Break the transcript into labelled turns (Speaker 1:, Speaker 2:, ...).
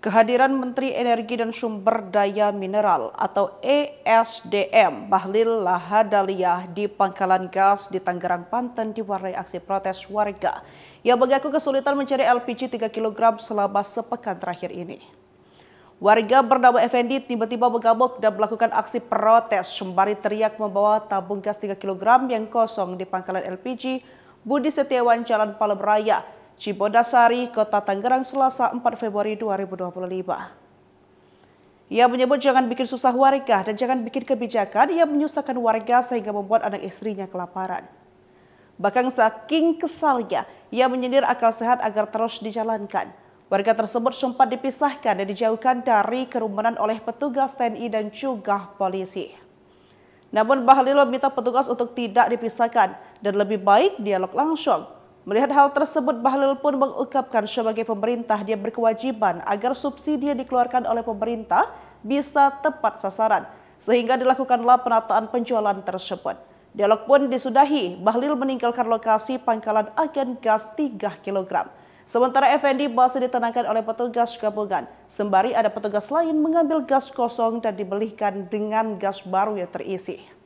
Speaker 1: Kehadiran Menteri Energi dan Sumber Daya Mineral atau ESDM Bahlil Lahadalia di pangkalan gas di Tangerang, Banten diwarnai aksi protes warga yang mengaku kesulitan mencari LPG 3 kg selama sepekan terakhir ini. Warga bernama Effendi tiba-tiba mengamuk dan melakukan aksi protes sembari teriak membawa tabung gas 3 kg yang kosong di pangkalan LPG Budi Setiawan Jalan Palem Raya, Cibodasari, Kota Tangerang, Selasa 4 Februari 2025. Ia menyebut jangan bikin susah warga dan jangan bikin kebijakan yang menyusahkan warga sehingga membuat anak istrinya kelaparan. Bahkan saking kesalnya, ia menyindir akal sehat agar terus dijalankan. Warga tersebut sempat dipisahkan dan dijauhkan dari kerumunan oleh petugas TNI dan juga polisi. Namun Bahlil meminta petugas untuk tidak dipisahkan dan lebih baik dialog langsung. Melihat hal tersebut, Bahlil pun mengungkapkan sebagai pemerintah dia berkewajiban agar subsidi yang dikeluarkan oleh pemerintah bisa tepat sasaran, sehingga dilakukanlah penataan penjualan tersebut. Dialog pun disudahi, Bahlil meninggalkan lokasi pangkalan agen gas 3 kg. Sementara Effendi masih ditenangkan oleh petugas gabungan, sembari ada petugas lain mengambil gas kosong dan dibelikan dengan gas baru yang terisi.